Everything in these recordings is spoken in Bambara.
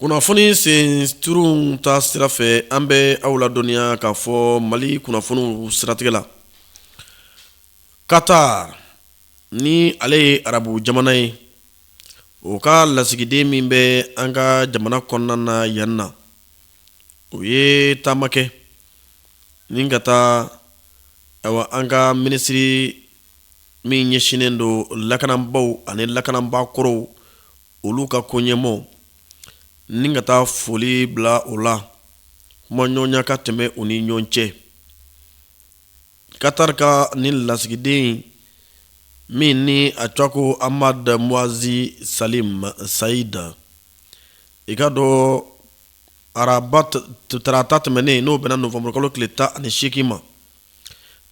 Kunnafoni sen turun ta sira fɛ an bɛ aw ladɔnniya k'a fɔ Mali kunnafoniw siratigɛ la. Qatar ni ale ye arabu jamana ye, o ka lasigiden min bɛ an ka jamana kɔnɔna na yan na, o ye taama kɛ ni ka taa an ka minisiri min ɲɛsinnen don lakanabaw ani lakanabakɔrɔw olu ka koɲɛmɔgɔw ni ka taa foli bila o la, kuma ɲɔgɔnya ka tɛmɛ u ni ɲɔgɔn cɛ. Qatar ka ni lasigiden min ni a tɔgɔ ko Ahmad Muazi Salim Said, i ka dɔn tarata tɛmɛnen n'o bɛnna Novembre kalo tile 18 ma,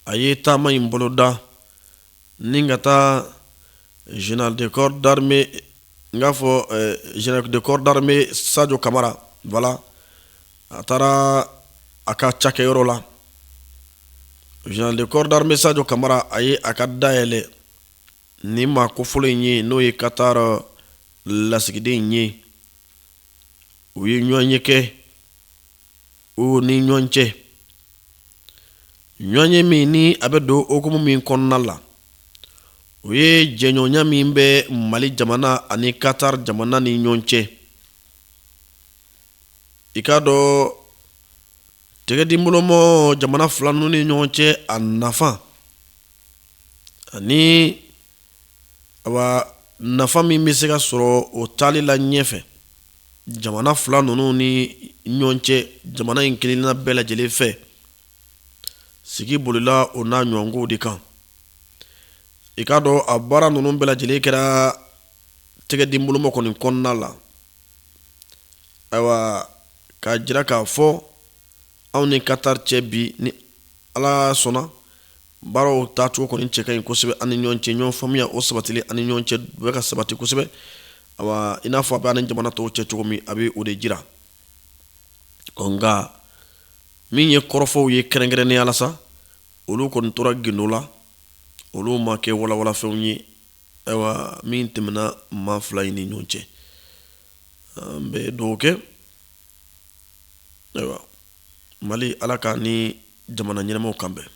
a ye taama in boloda ni ka taa général de corps d'armée général de corps d'armée Sadio Kamara, voilà, a taara a ka cakɛyɔrɔ la. Général de corps d'armée Sadio Kamara a ye a ka dayɛlɛ ni maa kofɔlɔ in ye n'o ye Qatar lasigiden in ye. U ye ɲɔgɔn ye kɛ o ni ɲɔgɔn cɛ, ɲɔgɔn ye min ni a bɛ don hukumu min kɔnɔna la, o ye jɛɲɔgɔnya min bɛ Mali jamana ani Qatar jamana ni ɲɔgɔn cɛ. I ka dɔn tɛgɛdimolomɔ jamana fila ninnu ni ɲɔgɔn cɛ a nafa ani nafa min bɛ se ka sɔrɔ o taali la ɲɛfɛ jamana fila ninnu ni ɲɔgɔn cɛ, jamana in kelenna bɛɛ lajɛlen fɛ, sigi bolila o n'a ɲɔgɔnkow de kan. I ka dɔn a baara ninnu bɛɛ lajɛlen kɛra tɛgɛdimolomɔ kɔni kɔnɔna la. Ayiwa, k'a jira k'a fɔ anw ni Qatar cɛ bi ni Ala sɔnna, baaraw taacogo kɔni cɛ ka ɲi kosɛbɛ ani ɲɔgɔn cɛ, ɲɔgɔn faamuya o sabatili ani ɲɔgɔn cɛ bɛ ka sabati kosɛbɛ. Awa, i n'a fɔ a bɛ ani jamana tɔw cɛ cogo min, a bɛ o de jira. Nka min ye kɔrɔfɔw ye kɛrɛnkɛrɛnnenya la sa, olu kɔni tora gindo la, olu ma kɛ walawalafɛnw ye. Ayiwa, min tɛmɛna maa fila in ni ɲɔgɔn cɛ. An bɛ dugawu kɛ, ayiwa, Mali Ala ka ni jamana ɲɛnamaw kan bɛn.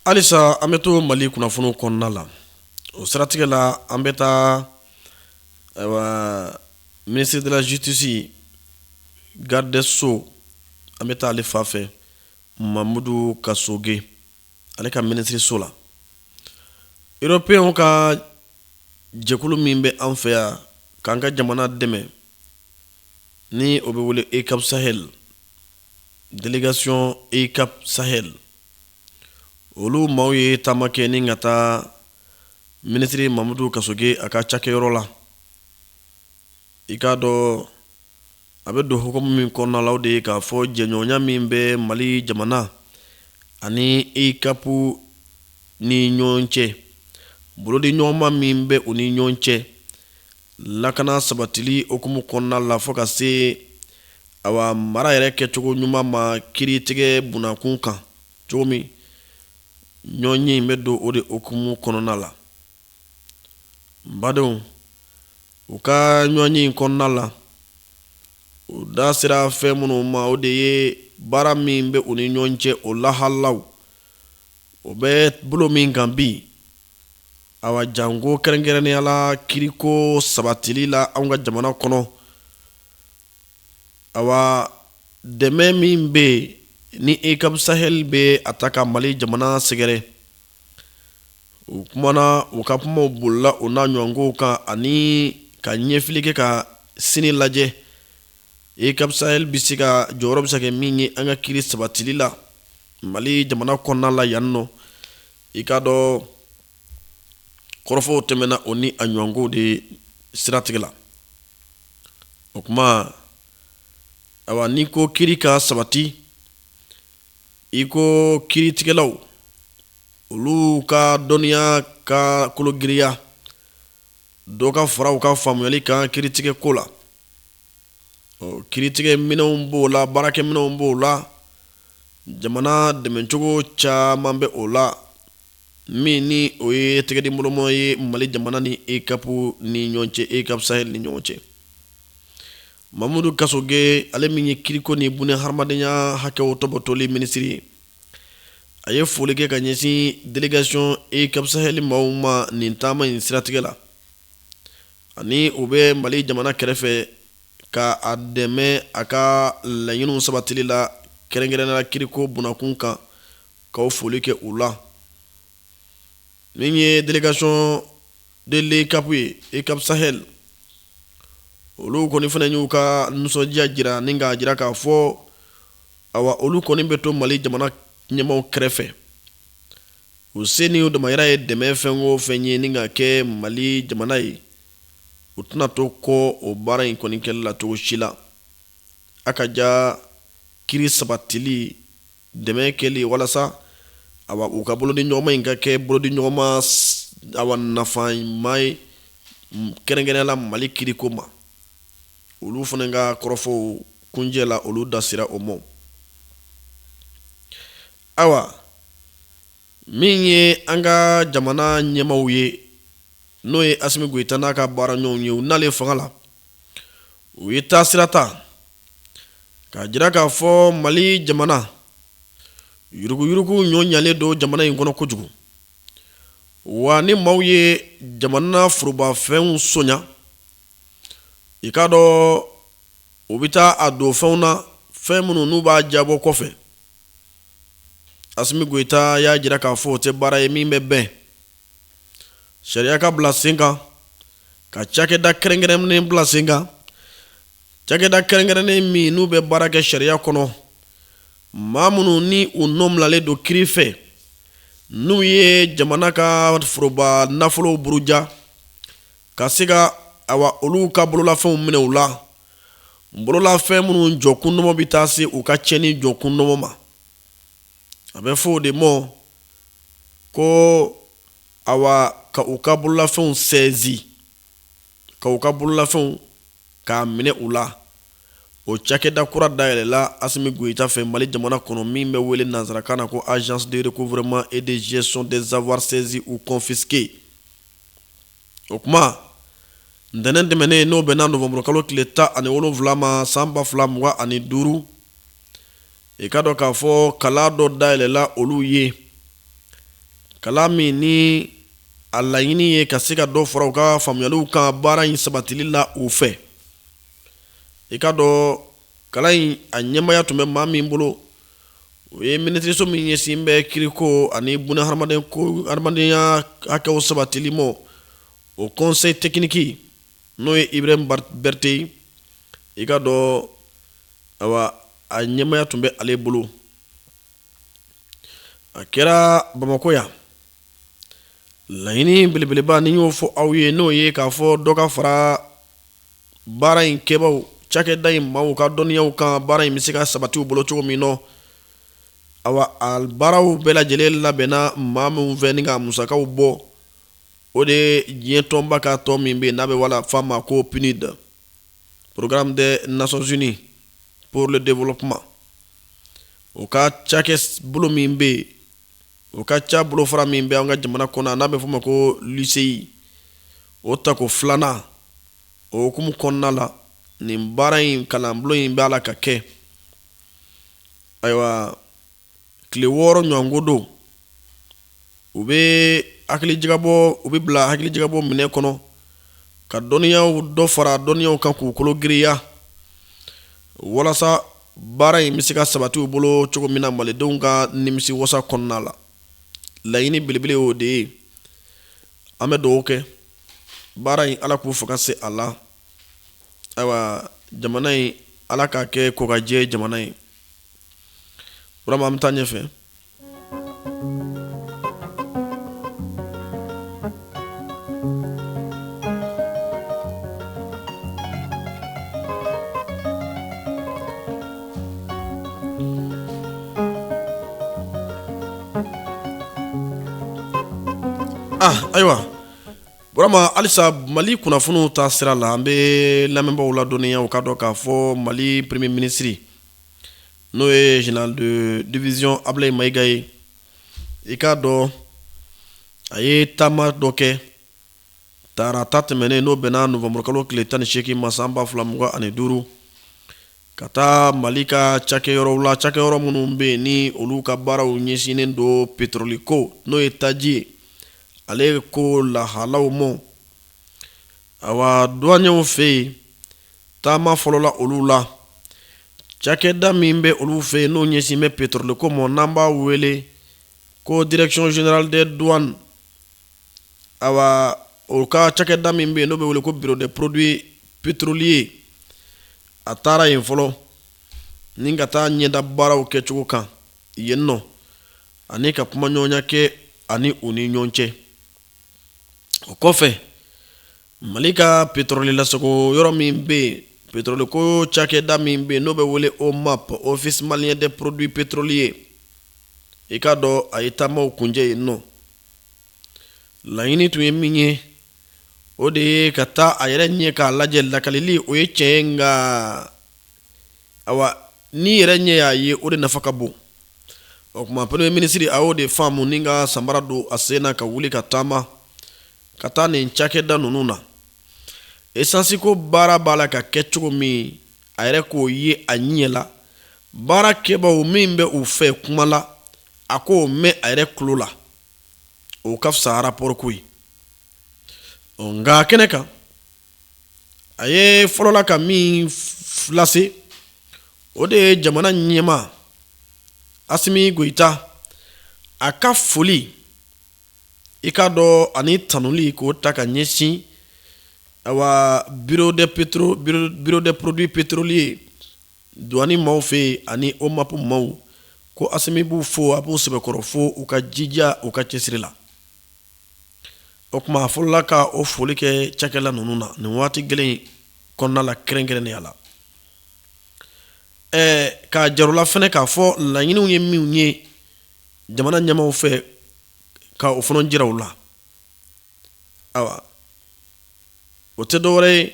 Alisa an bɛ to Mali kunnafoniw kɔnɔna la. O siratigɛ la an bɛ taa ministre de la justice, garde des sceaux, an bɛ taa ale fa fɛ, Mamudu Kasoge, ale ka ministre so la. Européen ka jɛkulu min bɛ an fɛ yan k'an ka jamana dɛmɛ ni o bɛ wele ECAP Sahel, délégation ECAP Sahel, olu maaw ye taama kɛ ni ka taa ministre Mamudu Kasoge a ka cakɛyɔrɔ la. I ka dɔn a bɛ don hukumu min kɔnɔna la, o de ye k'a fɔ jɛɲɔgɔnya min bɛ Mali jamana ani ECAP ni ɲɔgɔn cɛ, bolodi ɲɔgɔnma min bɛ u ni ɲɔgɔn cɛ, lakana sabatili hukumu kɔnɔna la fo ka se mara yɛrɛ kɛcogo ɲuman ma kiiritigɛ bunakun kan cogo min, ɲɔgɔn ye in bɛ don o de hukumu kɔnɔna la. Badenw, u ka ɲɔgɔn ye in kɔnɔna la, u da sera fɛn minnu ma, o de ye baara min bɛ u ni ɲɔgɔn cɛ, o lahalaw, o bɛ bolo min kan bi, jango kɛrɛnkɛrɛnnenya la kiiriko sabatili la anw ka jamana kɔnɔ, dɛmɛ min bɛ ni ECAP Sahel bɛ a ta ka Mali jamana sɛgɛrɛ, u kumana, u ka kumaw bolila o n'a ɲɔgɔnkow kan ani ka ɲɛfili kɛ ka sini lajɛ ECAP Sahel bɛ se ka jɔyɔrɔ bɛ se ka kɛ min ye an ka kiiri sabatili la Mali jamana kɔnɔna la yan nɔ. i k'a dɔn kɔrɔfɔw tɛmɛna o ni a ɲɔgɔnko de siratigɛ la. O kuma awa n'i ko kiiri ka sabati i ko kiiritigɛlaw olu ka dɔnniya ka kologiriya dɔ ka fara u ka faamuyali kan kiiritigɛ ko la. Kiiritigɛ minɛnw b'o la, baarakɛ minɛnw b'o la, jamana dɛmɛcogo caman bɛ o la min ni o ye tɛgɛdimoloma ye Mali jamana ni ECAP ni ɲɔgɔn cɛ, ECAP Sahel ni ɲɔgɔn cɛ. Mamudu Kasoge ale min ye kiiriko ni bunɛ hadamadenya hakɛw tɔbɔtɔli minisiri ye, a ye foli kɛ ka ɲɛsin délégation ECAP Sahel maaw ma nin taama in siratigɛ la, ani u bɛ Mali jamana kɛrɛfɛ ka a dɛmɛ a ka laɲiniw sabatili la kɛrɛnkɛrɛnnenya kiiriko bunakun kan, k'aw foli kɛ u la. Min ye délégation de l'ECAP ye, ECAP Sahel, olu kɔni fana y'u ka nisɔndiya jira ni k'a jira k'a fɔ awa olu kɔni bɛ to Mali jamana ɲɛmaaw kɛrɛfɛ. U se ni u damayira ye dɛmɛ fɛn o fɛn ye ni ka kɛ Mali jamana ye, u tɛna to kɔ o baara in kɔni kɛli la cogo si la. A ka ja kiiri sabatili dɛmɛ kɛli walasa awa u ka bolodi ɲɔgɔnma in ka kɛ bolodi ɲɔgɔnma awa nafama ye kɛrɛnkɛrɛnnenya la Mali kiiriko ma. Olu fana ka kɔrɔfɔw kunjɛ la olu da sira o ma. Awa min ye an ka jamana ɲɛmaaw ye n'o ye Asimi Goyita n'a ka baara ɲɔgɔnw ye, u n'ale fanga la, u ye taa sira ta k'a jira k'a fɔ Mali jamana yuruguyurugu ɲɔ ɲalen don jamana in kɔnɔ kojugu, wa ni maaw ye jamana forobafɛnw soɲa, i k'a dɔn u bɛ taa a don fɛnw na fɛn minnu n'u b'a jabɔ kɔfɛ. Asimi Goyita y'a jira k'a fɔ o tɛ baara ye min bɛ bɛn sariya ka bila sen kan, ka cakɛda kɛrɛnkɛrɛnnen bila sen kan, cakɛda kɛrɛnkɛrɛnnen min n'u bɛ baara kɛ sariya kɔnɔ, maa minnu ni u nɔminalen don kiiri fɛ, n'u ye jamana ka foroba nafolow buruja ka se ka awa olu ka bololafɛnw minɛ u la, bololafɛn minnu jɔkun nɔmɔ bɛ taa se u ka cɛnni jɔkun nɔmɔ ma. A bɛ fɔ o de ma ko awa ka u ka bololafɛnw sɛzi, ka u ka bololafɛnw k'a minɛ u la. O cakɛda kura dayɛlɛla Asimi Goyita fɛ Mali jamana kɔnɔ min bɛ wele nanzarakan na ko Agence de recouvrement et de gestion des avoirs saisis ou confisqués. O kuma ntɛnɛn tɛmɛnen n'o bɛnna Novembre kalo tile 17 ma san 2025, i ka dɔn k'a fɔ kala dɔ dayɛlɛla olu ye, kala min ni a laɲini ye ka se ka dɔ fara u ka faamuyaliw kan baara in sabatili la u fɛ. I ka dɔn kala in a ɲɛmaya tun bɛ maa min bolo, o ye minisiriso min ɲɛsin bɛ kiiriko ani bunɛ hadamadenya hakɛw sabatili ma, o conseil technique n'o ye Ibrahim Berté ye. I ka dɔn awa a ɲɛmaya tun bɛ ale bolo. A kɛra Bamako yan, laɲini belebeleba ni y'o fɔ aw ye, n'o ye k'a fɔ dɔ ka fara baara in kɛbaw, cakɛda in maaw ka dɔnniyaw kan baara in bɛ se ka sabati u bolo cogo min na. Awa a baaraw bɛɛ lajɛlen labɛnna maa minnu fɛ ni ka musakaw bɔ, o de diɲɛ tɔnba ka tɔn min bɛ yen n'a bɛ wala f'a ma ko PNUD, Programme des Nations Unies pour le développement. O ka cakɛ bolo min bɛ yen, o ka ca bolofara min bɛ an ka jamana kɔnɔ n'a bɛ fɔ ma ko LUCI, o tako filanan, o hukumu kɔnɔna la nin baara in kalanbulon in bɛ ala ka kɛ. Ayiwa tile 6 ɲɔgɔnko don, u bɛ bila hakilijagabɔ minɛ kɔnɔ ka dɔnniyaw dɔ fara dɔnniyaw kan k'u kologiriya walasa baara in bɛ se ka sabati u bolo cogo min na malidenw ka nimisi wasa kɔnɔna la. Laɲini belebele o de ye an bɛ dugawu kɛ baara in ala k'u faga se a la. Ayiwa jamana in ala k'a kɛ kokajɛ jamana ye. Vraiment an bɛ taa ɲɛfɛ. Ayiwa burama alisa Mali kunnafoniw ta sira la an bɛ lamɛnbaaw ladɔnniya u ka dɔn k'a fɔ Mali premier ministre n'o ye général de division Ablaye Mayiga ye i k'a dɔn a ye taama dɔ kɛ tarata tɛmɛnen n'o bɛnna novembre kalo tile 18 ma san 2025 ka taa Mali ka cakɛyɔrɔw la cakɛyɔrɔ minnu bɛ yen ni olu ka baaraw ɲɛsinnen don pétrole ko n'o ye taji ye ale ko lahalaw mɔ awa douaniers fɛ yen taama fɔlɔ la olu la cakɛda min bɛ olu fɛ yen n'o ɲɛsin bɛ pétrole ko mɔ n'an b'a wele ko direction générale des douanes awa o ka cakɛda min bɛ yen n'o bɛ wele ko bureau des produits pétroliers a taara yen fɔlɔ ni ka taa ɲɛda baaraw kɛcogo kan yen nɔ ani ka kuma ɲɔgɔnya kɛ ani u ni ɲɔgɔn cɛ o kɔfɛ Mali ka pétrole lasago yɔrɔ min bɛ yen pétrole ko cakɛda min bɛ yen n'o bɛ wele OMAP office malien des produits pétroliers i k'a dɔn a ye taamaw kuncɛ yen nɔ laɲini tun ye min ye o de ye ka taa a yɛrɛ ɲɛ k'a lajɛ lakalili o ye tiɲɛ ye nka awa ni yɛrɛ ɲɛ y'a ye o de nafa ka bon o kuma premier ministre a y'o de faamu ni ka samara don a sen na ka wuli ka taama ka taa nin cakɛda ninnu na essence ko baara b'a la ka kɛ cogo min a yɛrɛ k'o ye a ɲɛ la baarakɛbaw min bɛ u fɛ kuma la a k'o mɛn a yɛrɛ tulo la o ka fisa rapport ko ye nka kɛnɛ kan a ye fɔlɔla ka min lase o de ye jamana ɲɛma Asimi Goïta a ka foli i k'a dɔn ani tanuli k'o ta ka ɲɛsin awa bureau des produits pétroliers douane maaw fɛ yen ani OMAP maaw ko Asimi b'u fo a b'u sɛbɛkɔrɔ fo u ka jija u ka cɛsiri la o kuma a fɔlɔla ka o foli kɛ cakɛla ninnu na nin waati gɛlɛn kɔnɔna la kɛrɛnkɛrɛnnenya la ka jarula fɛnɛ k'a fɔ laɲiniw ye minw ye jamana ɲɛmaw fɛ ka o fana jira u la awa o tɛ dɔwɛrɛ ye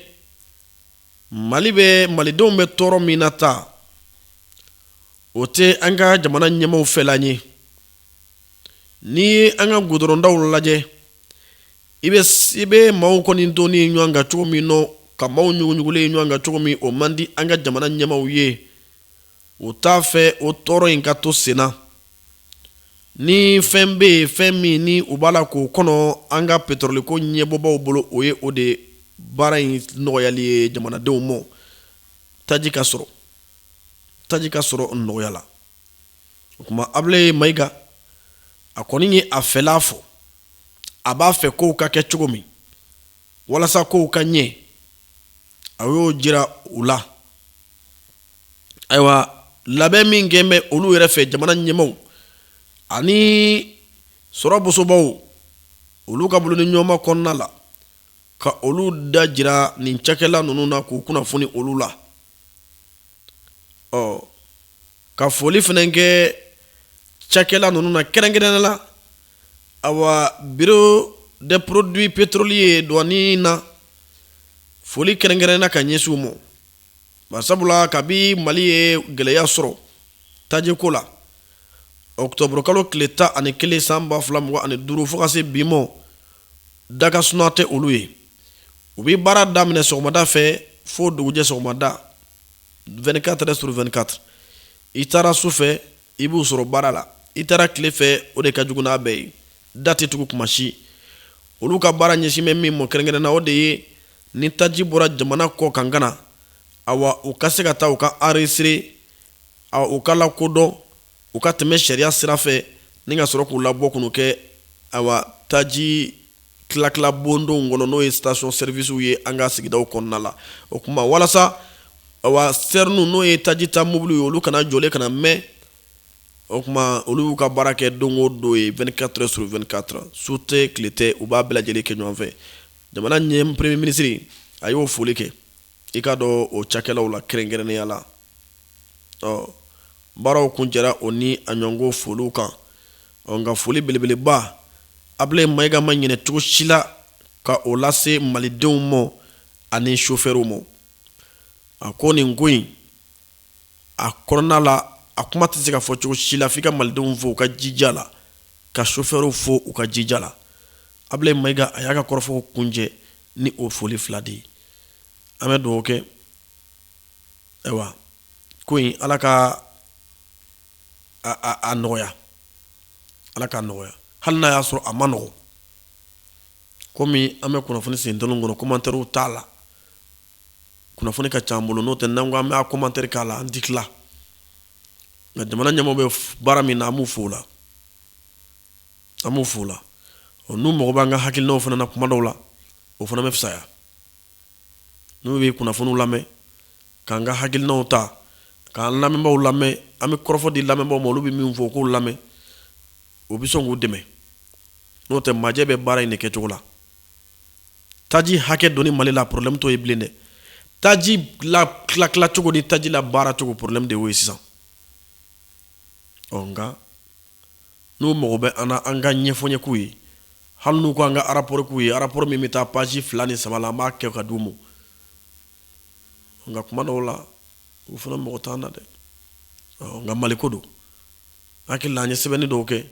malidenw bɛ tɔɔrɔ min na ta o tɛ an ka jamana ɲɛmaw fɛla ye ni ye an ka goudrondaw lajɛ i bɛ maaw kɔni donni ɲɔgɔn kan cogo min nɔ ka maaw ɲuguɲugulen ɲɔgɔn kan cogo min o man di an ka jamana ɲɛmaw ye o t'a fɛ o tɔɔrɔ in ka to senna ni fɛn bɛ yen fɛn min ni u b'a la k'o kɔnɔ an ka pétrole ko ɲɛbɔbaw bolo o ye o de baara in nɔgɔyali ye jamanadenw ma taji ka sɔrɔ nɔgɔya la o kuma Ablaye Mayiga a kɔni ye a fɛla fɔ a b'a fɛ kow ka kɛ cogo min walasa kow ka ɲɛ a y'o jira u la ayiwa labɛn min kɛ bɛ olu yɛrɛ fɛ jamana ɲɛmaw ani sɔrɔbosobaw olu ka bolo ni ɲɔgɔnma kɔnɔna la ka olu da jira nin cakɛla ninnu na k'u kunnafoni olu la ka foli fɛnɛ kɛ cakɛla ninnu na kɛrɛnkɛrɛnnen la awa bureau des produits pétroliers douane na foli kɛrɛnkɛrɛnnen na ka ɲɛsin u ma barisabula kabi Mali ye gɛlɛya sɔrɔ tajiko la octobre kalo tile 11 san 2025 fo ka se bi ma dakasuna tɛ olu ye u bɛ baara daminɛ sɔgɔmada fɛ fo dugujɛ sɔgɔmada 24h/24 i taara su fɛ i b'u sɔrɔ baara la i taara tile fɛ o de ka jugu n'a bɛɛ ye da tɛ tugu kuma si olu ka baara ɲɛsin bɛ min mɔ kɛrɛnkɛrɛnnen na o de ye ni taji bɔra jamana kɔ kan ka na awa u ka se ka taa u ka enregistrer u ka lakodɔn u ka tɛmɛ sariya sira fɛ ni ka sɔrɔ k'u labɔ k'u kɛ awa taji tila bondonw kɔnɔ n'o ye station service ye an ka sigidaw kɔnɔna la o kuma walasa awa sernu n'o ye taji ta mobile ye olu kana jɔlen kana mɛn o kuma olu y'u ka baara kɛ don o don ye 24h/24 su tɛ tile tɛ u b'a bɛɛ lajɛlen kɛ ɲɔgɔn fɛ jamana ɲɛ premier ministre a y'o foli kɛ i ka dɔn o cakɛlaw la kɛrɛnkɛrɛnnenya la baaraw kuncɛra o ni a ɲɔgɔnko foliw kan nka foli belebeleba Ablaye Mayiga ma ɲinɛ cogo si la ka o lase malidenw ma ani chauffeur mo. A ko nin ko in a kɔnɔna la a kuma tɛ se ka fɔ cogo si la f'i ka malidenw fo u ka jija la ka chauffeur fo u ka jija la. Ablaye Mayiga a y'a ka kɔrɔfɔ kunjɛ ni o foli fila de ye. An bɛ dugawu kɛ ayiwa ko in Ala ka a nɔgɔya, Ala ka nɔgɔya hali n'a y'a sɔrɔ a ma nɔgɔ. Komi an bɛ kunnafoni sen tɔlon kɔnɔ commentaire t'a la. Kunnafoni ka ca an bolo n'o tɛ n'an ko an bɛ a commentaire k'a la an ti tila. Nka jamana ɲɛmɔgɔ bɛ baara min na an b'u fo la. An b'u fo la. N'u mago b'an ka hakilinaw fana na kuma dɔw la o fana bɛ fisaya. N'u bɛ kunnafoniw lamɛn k'an ka hakilinaw ta k'an lamɛnbaaw lamɛn an bɛ kɔrɔfɔ di lamɛnbaaw ma olu bɛ min fɔ k'o lamɛn o bɛ sɔn k'u dɛmɛ. N'o tɛ majɛ bɛ baara in de kɛcogo la. Taji hakɛ donni Mali la problème t'o ye bilen dɛ. Taji la tila cogo ni taji la baara cogo problème de y'o ye sisan. Nka n'u mago bɛ an ka ɲɛfɔɲɛ k'u ye hali n'u ko an ka rapport k'u ye rapport min bɛ taa page 2 ni 3 la an b'a kɛ ka d'u ma. Nka kuma dɔw la u fana mago t'an na dɛ. Nka Mali ko don. Hakili la an ye sɛbɛnni dɔw kɛ.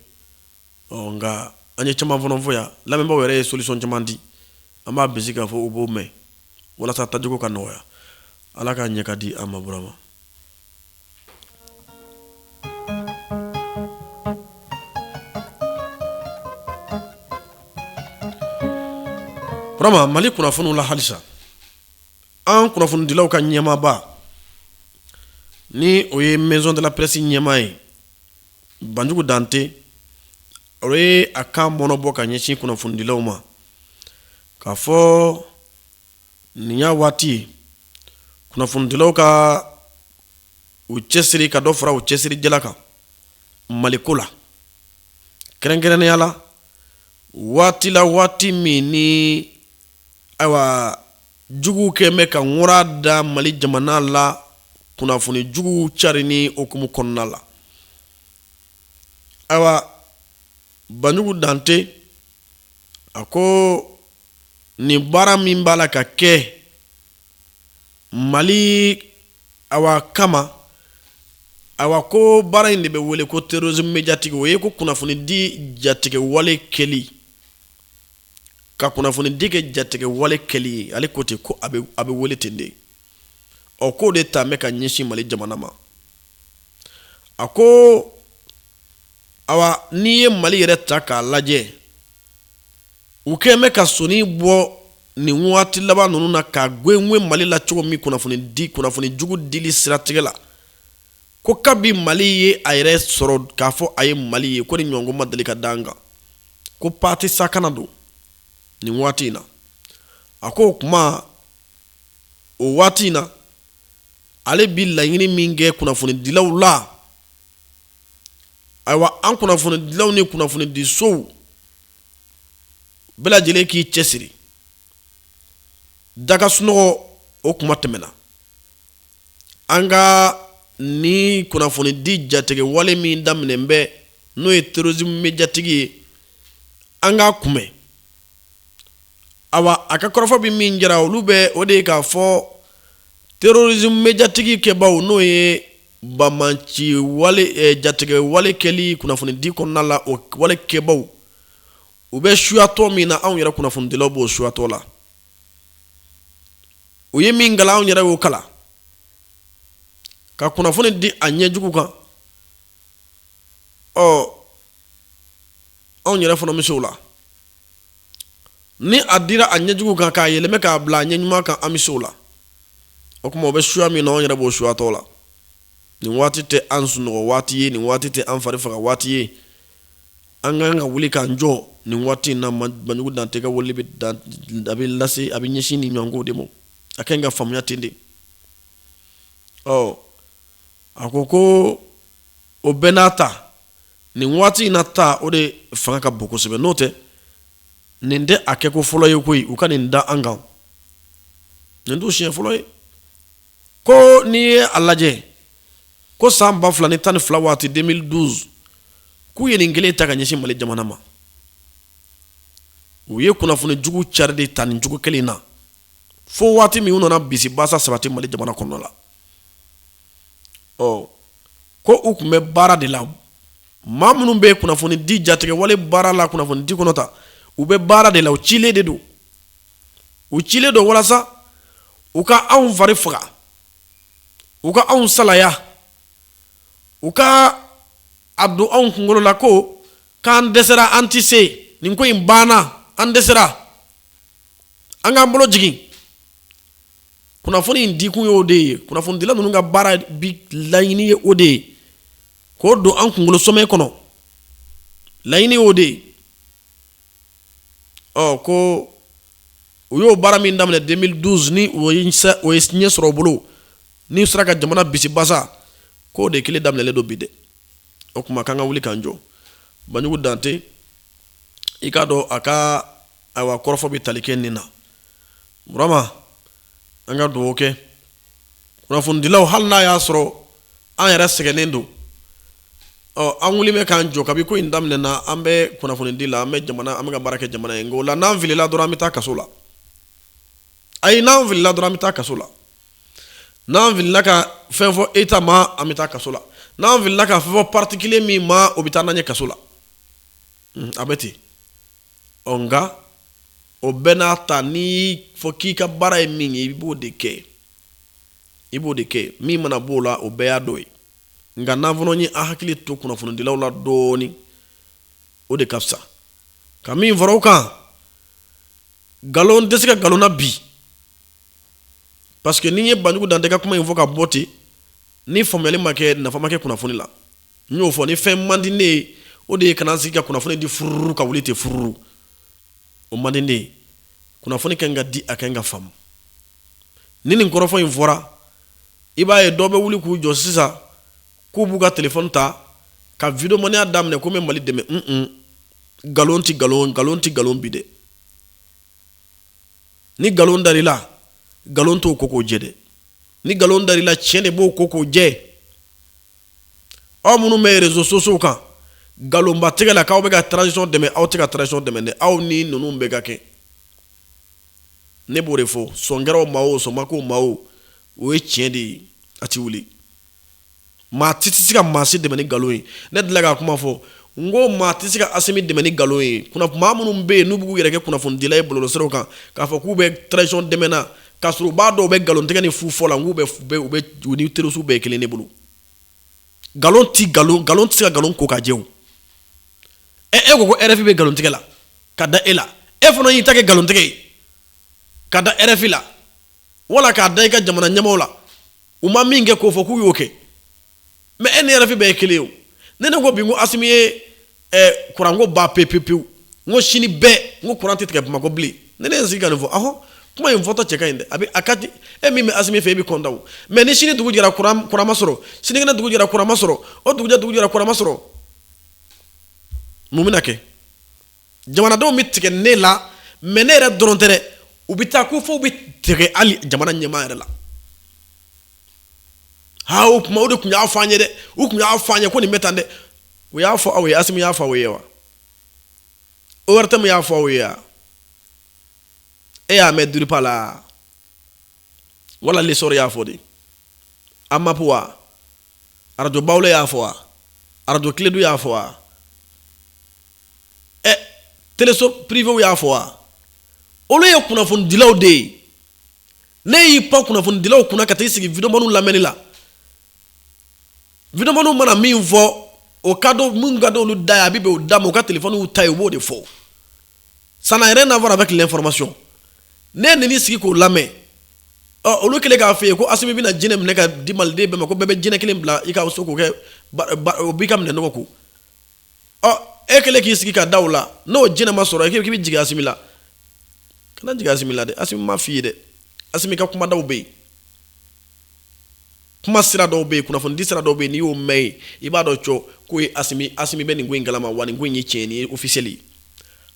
Nka an ye caman fana fɔ yan lamɛnbaaw yɛrɛ ye solution caman di. An b'a bisi k'a fɔ u b'o mɛn walasa tajiko ka nɔgɔya. Ala ka ɲɛ ka di an ma Burama. Burama Mali kunnafoniw la halisa. An kunnafonidilaw ka ɲɛmaaba ni o ye maison de la presse ɲɛmaa ye Banjugu Dante o ye a kan mɔnɔbɔ ka ɲɛsin kunnafonidilaw ma k'a fɔ nin y'a waati ye kunnafonidilaw ka u cɛsiri ka dɔ fara u cɛsiri jala kan Maliko la kɛrɛnkɛrɛnnenya la waati min ni ayiwa juguw kɛn bɛ ka ŋura da Mali jamana la kunnafoni juguw carini okumu kɔnɔna la. Ayiwa Banjugu Dante a ko nin baara min b'a la ka kɛ Mali awa kama awa ko baara in de bɛ wele ko terrorisme médiatique o ye ko kunnafoni di jatigɛ wale kɛli ka kunnafoni di kɛ jatigɛ wale kɛli ale ko ten ko a bɛ wele ten de. Ko de ta mɛ ka ɲɛsin Mali jamana ma. A ko awa n'i ye Mali yɛrɛ ta k'a lajɛ u kɛn bɛ ka soni bɔ nin waati laban ninnu na ka gwenwe Mali la cogo min kunnafoni jugu dili siratigɛ la ko kabi Mali ye a yɛrɛ sɔrɔ k'a fɔ a ye Mali ye ko ni ɲɔgɔn ma deli ka dan kan ko parti sakana don nin waati in na. A ko kuma o waati in na ale bi laɲini min kɛ kunnafonidilaw la ayiwa an kunnafonidilaw ni kunnafonidisow bɛɛ lajɛlen k'i cɛsiri daga sunɔgɔ o kuma tɛmɛna an ka ni kunnafonidi jatigɛ wale min daminɛ bɛ n'o ye terrorisme médiatique ye an ka kunbɛn. Awa a ka kɔrɔfɔ bi min jara olu bɛ o de ye k'a fɔ terrorisme médiatique kɛbaw n'o ye bamanci wale jatigɛ wale kɛli kunnafonidi kɔnɔna la o wale kɛbaw u bɛ suyatɔ min na anw yɛrɛ kunnafonidilaw b'o suyatɔ la. U ye min kalan anw yɛrɛ y'o kalan ka kunnafoni di a ɲɛjugu kan anw yɛrɛ fana bɛ se o la ni a dira a ɲɛjugu kan k'a yɛlɛmɛ k'a bila a ɲɛɲuman kan an bɛ se o la. O kuma o bɛ suya min na anw yɛrɛ b'o suyatɔ la. Nin waati tɛ an sunɔgɔ waati ye nin waati tɛ an fari faga waati ye an kan ka wuli k'an jɔ nin waati in na Banjugu Dante ka wele a bɛ lase a bɛ ɲɛsin nin ɲɔgɔnko de ma a kan ka faamuya ten de. A ko o bɛɛ n'a ta nin waati in na ta o de fanga ka bon kosɛbɛ n'o tɛ nin tɛ a kɛ ko fɔlɔ ye koyi u ka nin da an kan nin t'o siɲɛ fɔlɔ ye ko n'i ye a lajɛ ko san 2012 waati 2012 k'u ye nin kelen ta ka ɲɛsin Mali jamana ma u ye kunnafoni jugu cari de ta nin jugu kelen na fo waati min u nana bisi basa sabati Mali jamana kɔnɔ la ko u kun bɛ baara de la maa minnu bɛ kunnafoni di jatigɛ wale baara la kunnafoni di kɔnɔ ta u bɛ baara de la u cilen de don walasa u ka anw fari faga u ka anw salaya u ka a don anw kunkolo la ko k'an dɛsɛra an ti se nin ko in banna an dɛsɛra an k'an bolo jigin kunnafoni in di kun ye o de ye kunnafoni dila ninnu ka baara bi laɲini ye o de ye k'o don an kunkolo somɛ kɔnɔ laɲini ye o de ye ko u y'o baara min daminɛ 2012 ni o ye ɲɛ sɔrɔ o bolo ni sera ka jamana bisi basa k'o de kelen daminɛlen don bi dɛ o kuma k'an ka wuli k'an jɔ Banjugu Dante i k'a dɔn a ka kɔrɔfɔ bɛ tali kɛ nin na Burama an ka dugawu kɛ kunnafonidilaw hali n'a y'a sɔrɔ an yɛrɛ sɛgɛnnen don an wuli bɛ k'an jɔ kabi ko in daminɛna an bɛ kunnafonidi la an bɛ ka baara kɛ jamana ye nka o la n'an filila dɔrɔn an bɛ taa kaso la ayi n'an filila dɔrɔn an bɛ taa kaso la n'an filila ka fɛn fɔ État ma an bɛ taa kaso la n'an filila ka fɛn fɔ parti kelen min ma o bɛ taa n'an ye kaso la a bɛ ten nka o bɛɛ n'a ta ni fɔ k'i ka baara ye min ye i b'o de kɛ min mana b'o la o bɛɛ y'a dɔ ye nka n'an fana ye an hakili to kunnafonidilaw la dɔɔni o de ka fisa ka min fara o kan nkalon tɛ se ka nkalon na bi parce que ni ye Banjugu Dante ka kuma in fɔ ka bɔ ten ni faamuyali ma kɛ nafa ma kɛ kunnafoni la n y'o fɔ ni fɛn man di ne ye o de ye kana sigi ka kunnafoni di fururu ka wuli ten fururu o man di ne ye kunnafoni kan ka di a kan ka faamu ni nin kɔrɔfɔ in fɔra i b'a ye dɔw bɛ wuli k'u jɔ sisan k'u b'u ka téléphone ta ka vidéomaniya daminɛ ko n bɛ Mali dɛmɛ nkalon ti nkalon bi dɛ ni nkalon dar'i la nkalon t'o ko k'o jɛ dɛ ni nkalon dar'i la tiɲɛ de b'o ko k'o jɛ aw minnu bɛ réseaux sociaux kan nkalonba tigɛ la k'aw bɛ ka transition dɛmɛ aw tɛ ka transition dɛmɛ dɛ aw ni ninnu bɛ ka kɛ ne b'o de fɔ sɔnkɛraw ma o sɔnbakaw ma o ye tiɲɛ de ye a ti wuli maa ti se ka maa si dɛmɛ ni nkalon ye ne delila ka kuma fɔ n ko maa ti se ka Asimi dɛmɛ ni nkalon ye maa minnu bɛ yen n'u b'u yɛrɛ kɛ kunnafonidila ye bɔlɔlɔsiraw kan k'a fɔ k'u bɛ transition dɛmɛ na k'a sɔrɔ u b'a dɔn u bɛ nkalon tigɛ ni fu fɔ la u ni terroriste bɛɛ ye kelen ne bolo nkalon ti se ka nkalon ko ka jɛ o e ko ko RFI bɛ nkalon tigɛ la ka da e la e fana y'i ta kɛ nkalon tigɛ ye ka da RFI la wala k'a da i ka jamana ɲɛmaaw la u ma min kɛ k'o fɔ k'u y'o kɛ mais e ni RFI bɛɛ ye kelen ye o ne ko bi n ko Asimi ye kuranko ba pewu n ko sini bɛɛ n ko kuran tɛ tigɛ Bamakɔ bilen ne ye n sigi ka nin fɔ kuma in fɔtɔ cɛ ka ɲi dɛ a ka di e min bɛ Asimi fɛ e bɛ kɔntan o mais ni sini dugu jɛra kuran ma sɔrɔ sinikɛnɛ dugu jɛra kuran ma sɔrɔ o dugujɛ dugu jɛra kuran ma sɔrɔ mun bɛna kɛ jamanadenw bɛ tigɛ ne la mais ne yɛrɛ dɔrɔn tɛ dɛ u bɛ taa ko fo u bɛ tigɛ hali jamana ɲɛmaa yɛrɛ la o kuma o de tun y'a fɔ an ye dɛ u tun y'a fɔ an ye ko nin bɛ tan dɛ u y'a fɔ aw ye Asimi y'a fɔ aw ye wa ORTM y'a fɔ aw ye wa e y'a mɛn Duripa la wala Lesor y'a fɔ de AMAP wa Radio Bawle y'a fɔ wa Radio Kiledu y'a fɔ wa Téléso privé y'a fɔ wa olu ye kunnafonidilaw de ye ne y'i pan kunnafonidilaw kunna ka t'i sigi vidéomaniw lamɛnni la vidéomaniw mana min fɔ o ka dɔn mun ka d'olu da ye a bɛ bɛn o da ma u ka téléphone ta ye u b'o de fɔ ça n'a rien à voir avec l'information ne n'i sigi k'o lamɛn olu kɛlen k'a fɔ ye ko Asimi bɛna jinɛ minɛ ka di maliden bɛɛ ma ko bɛɛ bɛ jinɛ kelen bila i ka so k'o kɛ o b'i ka minɛ nɔgɔ ko e kɛlen k'i sigi ka da o la n'o jinɛ ma sɔrɔ k'i bɛ jigin Asimi la kana jigin Asimi la dɛ Asimi ma f'i ye dɛ Asimi ka kumadaw bɛ yen kuma sira dɔw bɛ yen kunnafonidi sira dɔw bɛ yen n'i y'o mɛn yen i b'a dɔn cɔ k'o ye Asimi bɛ nin ko in kalama wa nin ko in ye tiɲɛ nin ye officiel ye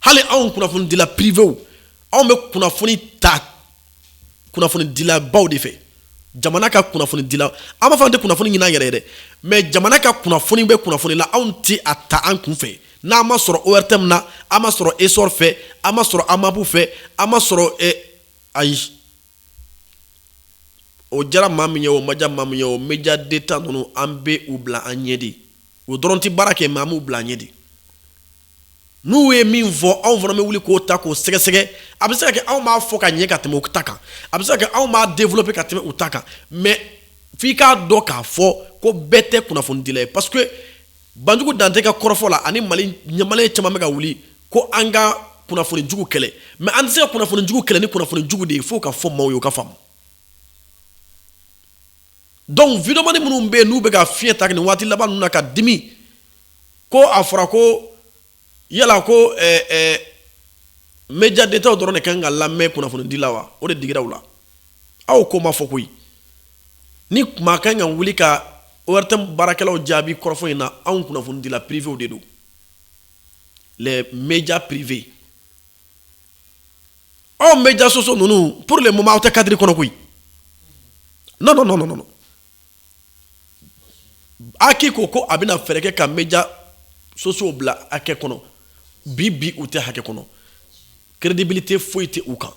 hali anw kunnafonidila privéw anw bɛ kunnafoni ta kunnafonidilabaw de fɛ jamana ka kunnafonidila an b'a fɔ an tɛ kunnafoni ɲini an yɛrɛ ye dɛ mais jamana ka kunnafoni bɛ kunnafoni la anw tɛ a ta an kun fɛ n'a ma sɔrɔ ORTM na a ma sɔrɔ ESOR fɛ a ma sɔrɔ AMABU fɛ a ma sɔrɔ ayi o jara maa min ye o ma diya maa min ye o média d'État ninnu an bɛ u bila an ɲɛ de o dɔrɔn tɛ baara kɛ mais an b'u bila an ɲɛ de n'u ye min fɔ anw fana bɛ wuli k'o ta k'o sɛgɛsɛgɛ a bɛ se ka kɛ anw b'a fɔ ka ɲɛ ka tɛmɛ u ta kan a bɛ se ka kɛ anw b'a développer ka tɛmɛ u ta kan mais f'i k'a dɔn k'a fɔ ko bɛɛ tɛ kunnafonidila ye parce que Banjugu Dante ka kɔrɔfɔ la ani Malien caman bɛ ka wuli ko an ka kunnafoni jugu kɛlɛ mais an tɛ se ka kunnafoni jugu kɛlɛ ni kunnafoni jugu de ye fo ka fɔ maaw ye o ka faamu donc vidéoman minnu bɛ yen n'u bɛ ka fiɲɛ ta nin waati laban ninnu na ka dimi ko a fɔra ko yala ko média d'État dɔrɔn de kan ka lamɛn kunnafonidila wa o de digira u la aw ko ma fɔ koyi ni maa kan ka wuli ka ORTM baarakɛlaw jaabi kɔrɔfɔ in na anw kunnafonidila privéw de don les médias privés aw médias sociaux ninnu pour le moment aw tɛ cadre kɔnɔ koyi non Aki ko a bɛna fɛɛrɛ kɛ ka médias sociaux bila hakɛ kɔnɔ bi u tɛ hakɛ kɔnɔ crédibilité foyi tɛ u kan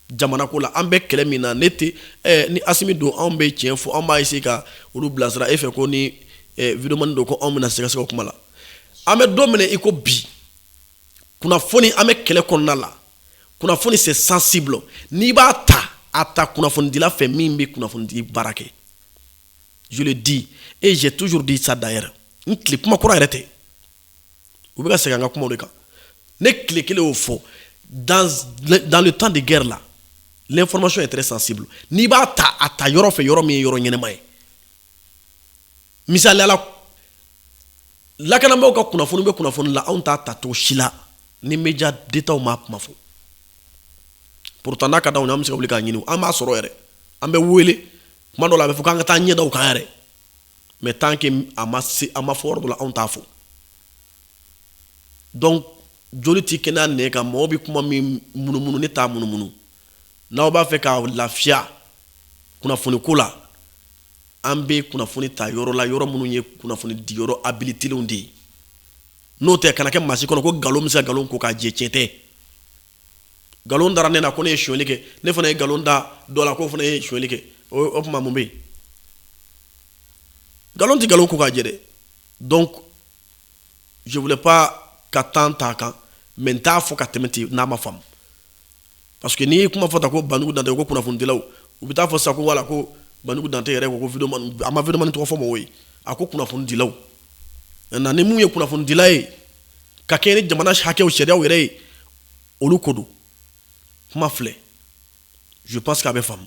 jamana ko la an bɛ kɛlɛ min na ne tɛ ni Asimi don anw bɛ tiɲɛ fɔ anw b'a essayer ka olu bilasira e fɛ ko ni vidéoman don ko anw bɛna sɛgɛsɛgɛ o kuma la an bɛ don minɛ i ko bi kunnafoni an bɛ kɛlɛ kɔnɔna la kunnafoni c'est sensible n'i b'a ta a ta kunnafonidila fɛ min bɛ kunnafonidi baara kɛ je le dis et j'ai toujours dit ça d'ailleurs n tile kuma kɔrɔ yɛrɛ tɛ u bɛ ka segin an ka kumaw de kan ne tile kelen y'o fɔ dans le temps de guerre là l'information est très sensible n'i b'a ta a ta yɔrɔ fɛ yɔrɔ min ye yɔrɔ ɲɛnama ye misaliya la lakanabaaw ka kunnafoni bɛ kunnafoni la anw t'a ta cogo si la ni média d'État m'a kuma fɔ pourtant n'a ka d'anw ye an bɛ se ka wuli k'a ɲini an b'a sɔrɔ yɛrɛ an bɛ wele kuma dɔw la a bɛ fɔ k'an ka taa ɲɛ da u kan yɛrɛ mais tant que a ma fɔ yɔrɔ dɔ la anw t'a fɔ donc joli ti kɛnɛya nɛ kan mɔgɔw bɛ kuma min munumunu ne t'a munumunu n'aw b'a fɛ ka lafiya kunnafoni ko la an bɛ kunnafoni ta yɔrɔ la yɔrɔ minnu ye kunnafoni di yɔrɔ habilitelenw de ye n'o tɛ kana kɛ maa si kɔnɔ ko nkalon bɛ se ka nkalon ko k'a jɛ tiɲɛ tɛ nkalon dara ne na ko ne ye sonyɛli kɛ ne fana ye nkalon da dɔ la ko fana ye sonyɛli kɛ o tuma mun bɛ yen nkalon tɛ nkalon ko k'a jɛ dɛ donc je voulais pas ka temps t'a kan mais n t'a fɔ ka tɛmɛ ten n'a ma faamu parce que n'i ye kuma fɔ ta ko Banjugu Dante ko kunnafonidilaw u bɛ taa fɔ sa ko wala ko Banjugu Dante yɛrɛ ko vidéoman a ma vidéoman tɔgɔ fɔ mɔgɔw ye a ko kunnafonidilaw maintenant ni mun ye kunnafonidila ye ka kɛ ni jamana hakɛw sariyaw yɛrɛ ye olu ko don kuma filɛ je pense que a bɛ faamu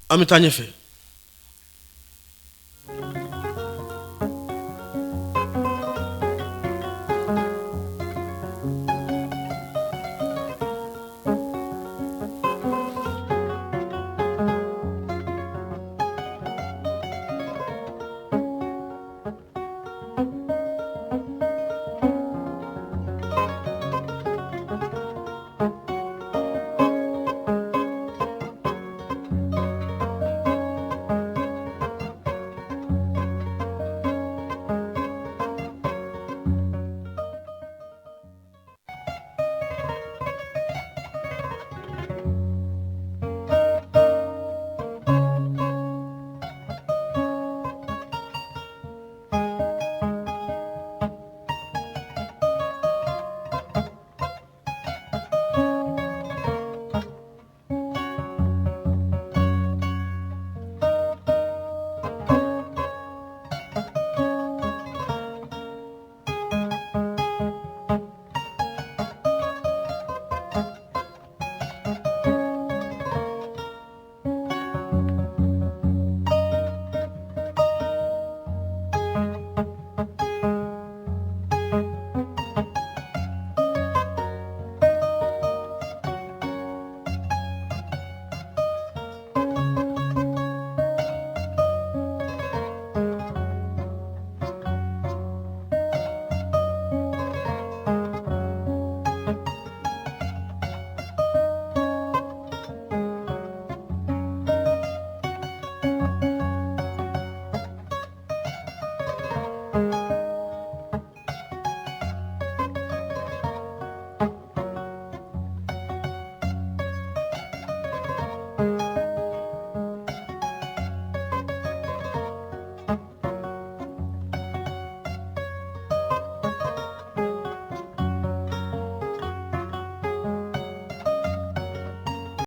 an bɛ taa ɲɛfɛ